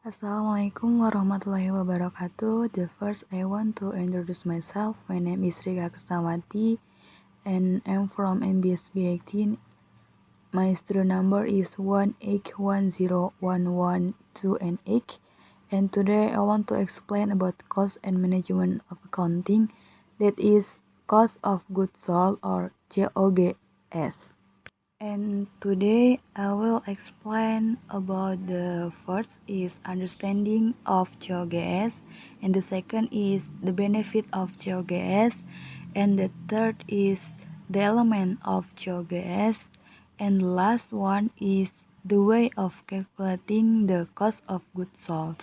Assalamualaikum warahmatullahi wabarakatuh. The first I want to introduce myself. My name is Ricka Krisnawati and I'm from MBS B18. My student number is 1810112 and 8. And today I want to explain about cost and management of accounting, that is cost of goods sold or COGS. And today I will explain about the first is understanding of COGS, and the second is the benefit of COGS, and the third is the element of COGS, and the last one is the way of calculating the cost of goods sold.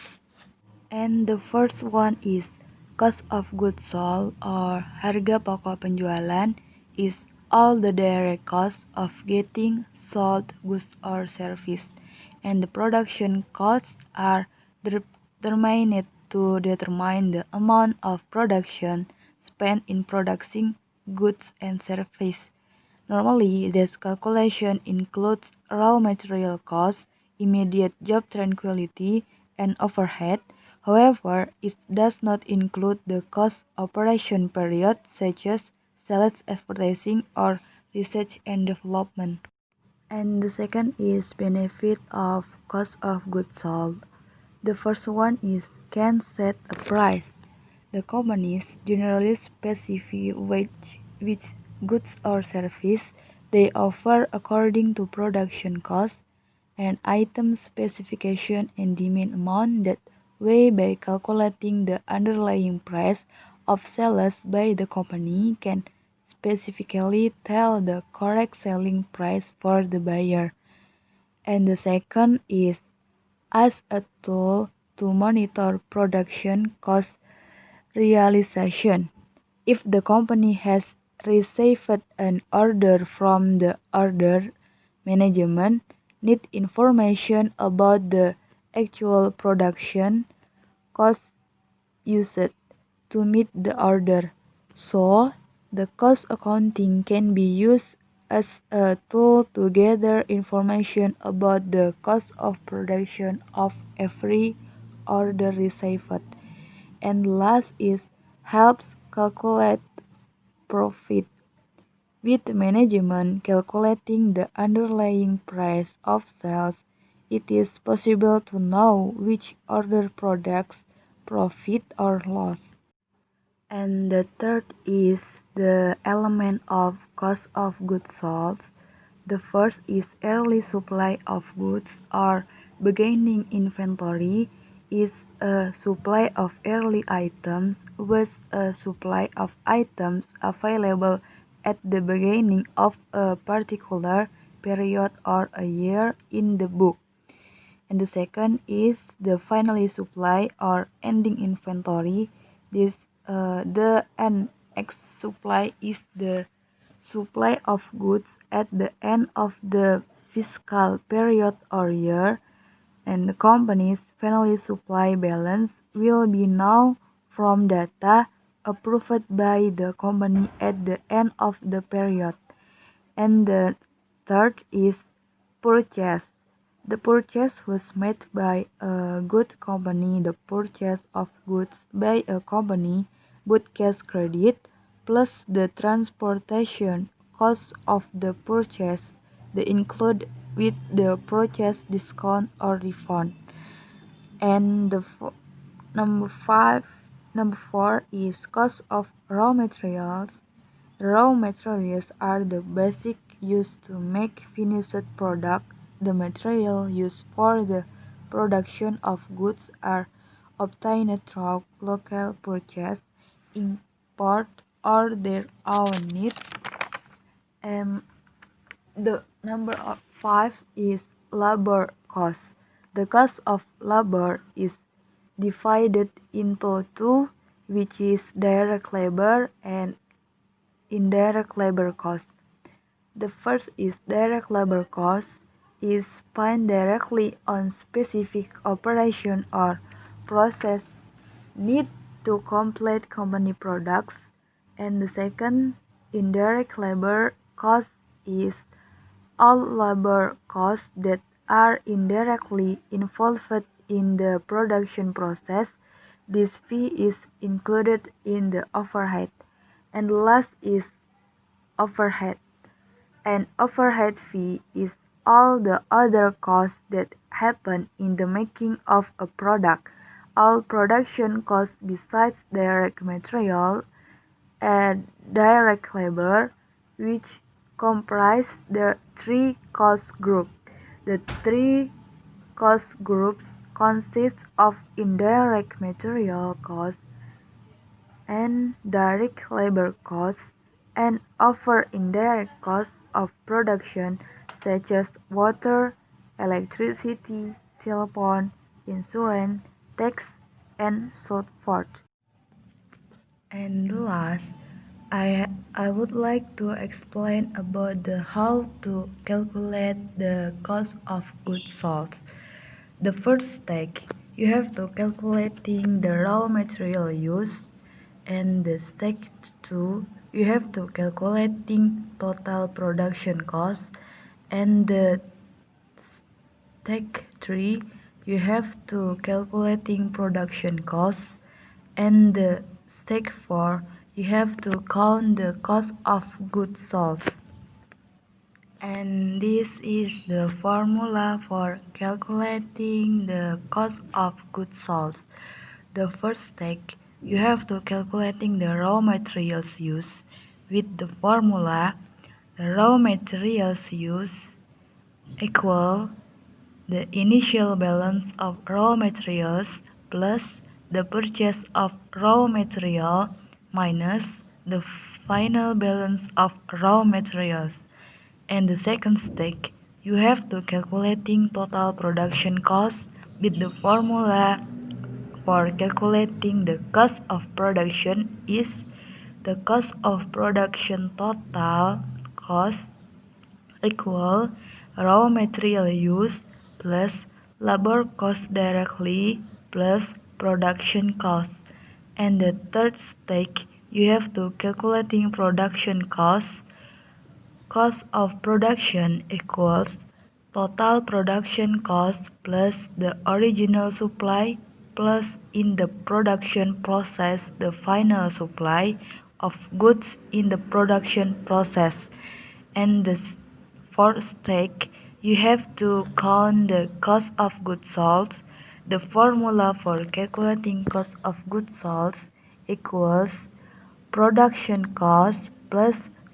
And the first one is cost of goods sold or harga pokok penjualan is all the direct costs of getting sold goods or service. And the production costs are determined to determine the amount of production spent in producing goods and services. Normally, this calculation includes raw material costs, immediate job tranquility, and overhead. However, it does not include the cost operation period such as sales, advertising, or research and development. And the second is benefit of cost of goods sold. The first one is can set a price. The companies generally specify which goods or service they offer according to production cost and item specification and demand amount that way by calculating the underlying price of sales by the company can specifically tell the correct selling price for the buyer. And the second is as a tool to monitor production cost realization. If the company has received an order from the order management, need information about the actual production cost used to meet the order. So, the cost accounting can be used as a tool to gather information about the cost of production of every order received. And last is helps calculate profit. With management calculating the underlying price of sales, it is possible to know which order products profit or loss. And the third is the element of cost of goods sold. The first is early supply of goods or beginning inventory is a supply of early items with a supply of items available at the beginning of a particular period or a year in the book. And the second is the finally supply or ending inventory. The NX supply is the supply of goods at the end of the fiscal period or year, and the company's finally supply balance will be known from data approved by the company at the end of the period. And the third is purchase. The purchase was made by a good company. The purchase of goods by a company with cash credit plus the transportation cost of the purchase, they include with the purchase discount or refund. And number four is cost of raw materials. Raw materials are the basic used to make finished product. The material used for the production of goods are obtained through local purchase, import, or their own needs. And the number five is labor cost. The cost of labor is divided into two, which is direct labor and indirect labor cost. The first is direct labor cost is spent directly on specific operation or process need to complete company products. And the second, indirect labor cost is all labor costs that are indirectly involved in the production process. This fee is included in the overhead. And last is overhead. An overhead fee is all the other costs that happen in the making of a product. All production costs besides direct material and direct labor, which comprise the three cost groups. The three cost groups consist of indirect material costs and direct labor costs and other indirect costs of production such as water, electricity, telephone, insurance, tax, and so forth. And last, I would like to explain about the how to calculate the cost of goods sold. The first step, you have to calculating the raw material use, and the step 2, you have to calculating total production cost, and the step 3, you have to calculating production costs, and the step 4, you have to count the cost of goods sold. And this is the formula for calculating the cost of goods sold. The first step, you have to calculating the raw materials used. With the formula, the raw materials used equal the initial balance of raw materials plus the purchase of raw material minus the final balance of raw materials. And the second step, you have to calculating total production cost with the formula for calculating the cost of production is the cost of production total cost equal raw material use plus labor cost directly plus production cost. And the third step, you have to calculating production cost. Cost of production equals total production cost plus the original supply plus in the production process the final supply of goods in the production process. And the fourth step, you have to count the cost of goods sold. The formula for calculating cost of goods sold equals production cost plus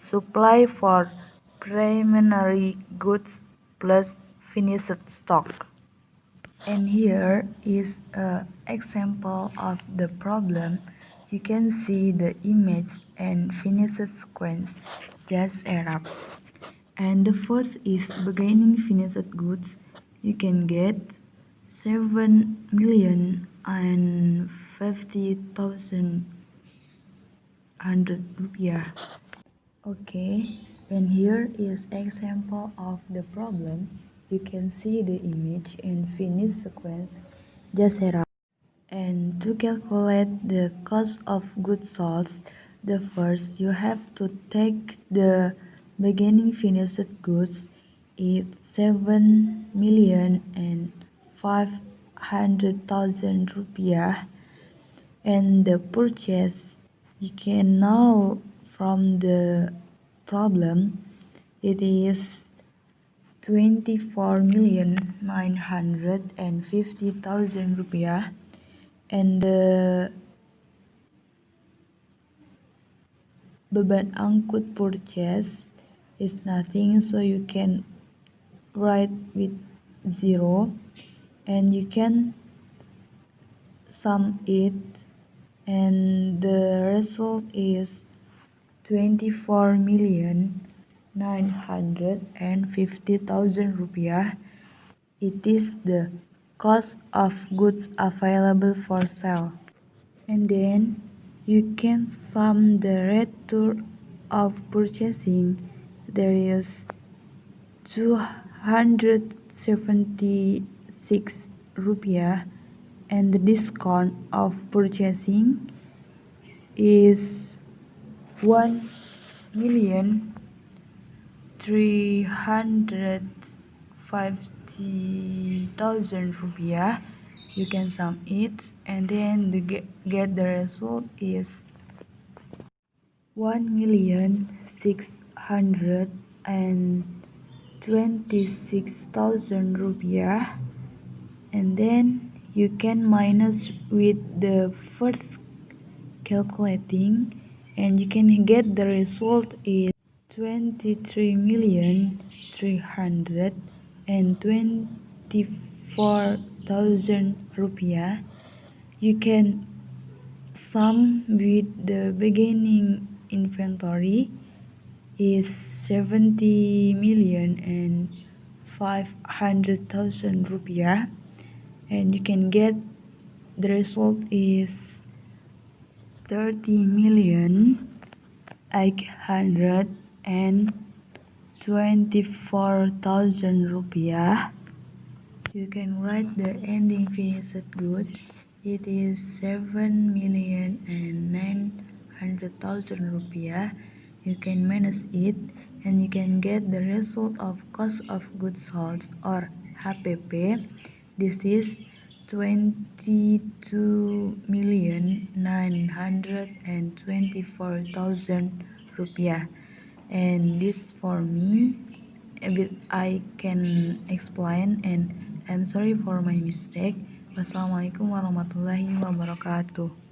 supply for primary goods plus finished stock. And here is an example of the problem. You can see the image and finished sequence just add up. And the first is beginning finished goods. You can get 7,050,100 rupiah. Okay, and here is example of the problem. You can see the image and finish sequence just set up. And to calculate the cost of goods sold, the first you have to take the beginning finished goods is 7,500,000 rupiah, and the purchase you can know from the problem it is 24,950,000 rupiah, and the beban angkut purchase is nothing, so you can write with 0 and you can sum it, and the result is 24,950,000 rupiah. It is the cost of goods available for sale. And then you can sum the return of purchasing. There is 276 rupiah, and the discount of purchasing is 1,350,000 rupiah, You can sum it, and then get the result is 1,626,000 rupiah, and then you can minus with the first calculating, and you can get the result is 23,324,000 rupiah. You can sum with the beginning inventory is 70,500,000 rupiah, and you can get the result is 30,824,000 rupiah. You can write the ending finished good. It is 7,900,000 rupiah. You can minus it, and you can get the result of cost of goods sold or HPP. This is 22,924,000 rupiah. And this for me, a bit I can explain, and I'm sorry for my mistake. Wassalamualaikum warahmatullahi wabarakatuh.